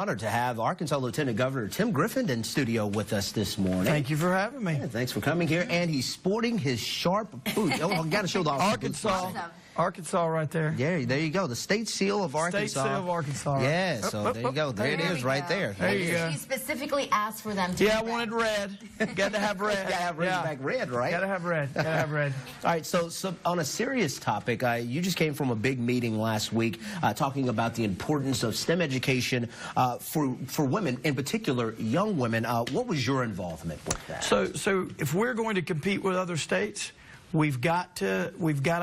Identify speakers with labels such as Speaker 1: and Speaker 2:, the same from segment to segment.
Speaker 1: honored to have Arkansas Lieutenant Governor Tim Griffin in studio with us this morning.
Speaker 2: Thank you for having me.
Speaker 1: Yeah, thanks for coming here. And he's sporting his sharp boot. Oh, I got to show the
Speaker 2: Arkansas.
Speaker 1: Awesome.
Speaker 2: Arkansas right there.
Speaker 1: Yeah, there you go. The state seal of Arkansas.
Speaker 2: State seal of Arkansas.
Speaker 1: Yeah, so there you go. There it is right there.
Speaker 2: There you go.
Speaker 3: You specifically asked for them to
Speaker 2: I wanted red. Got to have red.
Speaker 1: Got to have Razorback red, right?
Speaker 2: Got to have red. Got to have red.
Speaker 1: All right, so on a serious topic, you just came from a big meeting last week talking about the importance of STEM education for women, in particular young women. What was your involvement with that?
Speaker 2: So if we're going to compete with other states, we've got to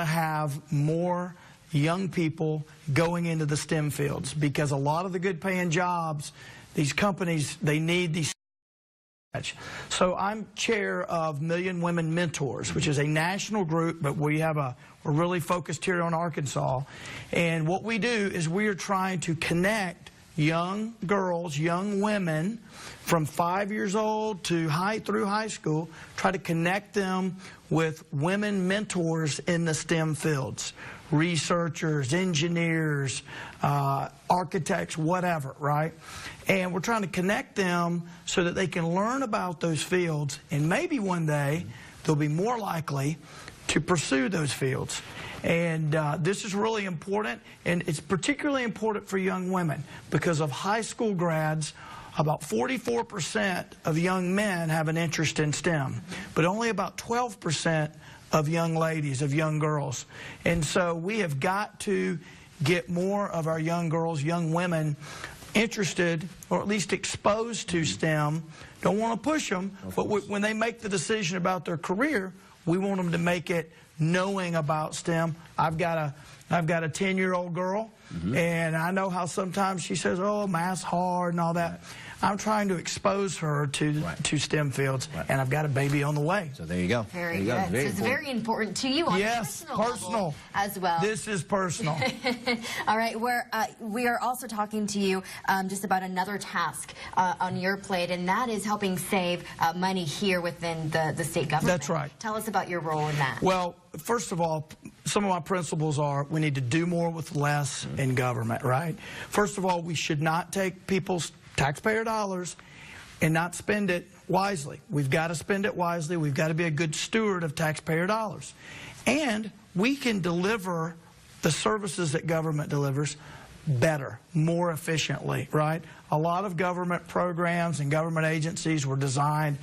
Speaker 2: have more young people going into the STEM fields, because a lot of the good paying jobs, these companies, they need these. So I'm chair of Million Women Mentors, which is a national group, but we're really focused here on Arkansas. And what we do is we are trying to connect young girls, young women from 5 years old to through high school, try to connect them with women mentors in the STEM fields, researchers, engineers, architects, whatever, right? And we're trying to connect them so that they can learn about those fields, and maybe one day they'll be more likely to pursue those fields. And this is really important, and it's particularly important for young women, because of high school grads, about 44% of young men have an interest in STEM, but only about 12% of young ladies, of young girls. And so we have got to get more of our young girls, young women interested, or at least exposed to STEM. Don't want to push them, but when they make the decision about their career, we want them to make it knowing about STEM. I've got a 10-year-old girl, and I know how sometimes she says, oh, math's hard and all that. I'm trying to expose her to STEM fields, and I've got a baby on the way.
Speaker 1: So there you go.
Speaker 3: Very good. So it's very important to you on a personal level as well.
Speaker 2: This is personal.
Speaker 3: All right, we are also talking to you just about another task on your plate, and that is helping save money here within the state government.
Speaker 2: That's right.
Speaker 3: Tell us about your role in that.
Speaker 2: Well, first of all, some of my principles are we need to do more with less in government, right? First of all, we should not take people's taxpayer dollars and not spend it wisely. We've got to spend it wisely. We've got to be a good steward of taxpayer dollars. And we can deliver the services that government delivers better, more efficiently, right? A lot of government programs and government agencies were designed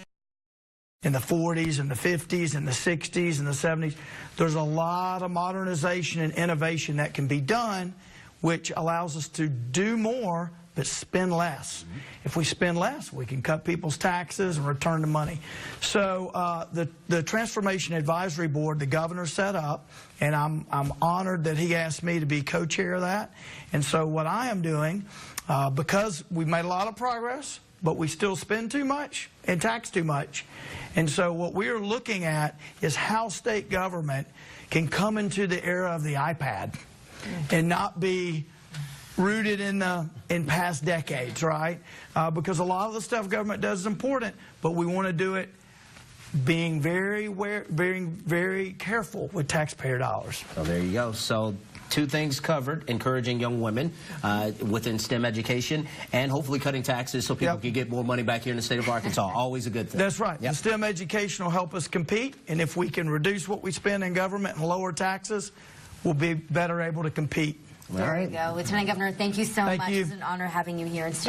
Speaker 2: in the 40s and the 50s and the 60s and the 70s. There's a lot of modernization and innovation that can be done, which allows us to do more but spend less. If we spend less, we can cut people's taxes and return the money. So the Transformation Advisory Board, the governor set up, and I'm honored that he asked me to be co-chair of that. And so what I am doing, because we've made a lot of progress, but we still spend too much and tax too much. And so what we're looking at is how state government can come into the era of the iPad and not be rooted in past decades, right? Because a lot of the stuff government does is important, but we want to do it being very careful with taxpayer dollars.
Speaker 1: So there you go. So two things covered: encouraging young women within STEM education, and hopefully cutting taxes so people can get more money back here in the state of Arkansas. Always a good thing.
Speaker 2: That's right. The STEM education will help us compete, and if we can reduce what we spend in government and lower taxes, we'll be better able to compete.
Speaker 3: There you go. Lieutenant Governor, thank you so much. It's an honor having you here in studio.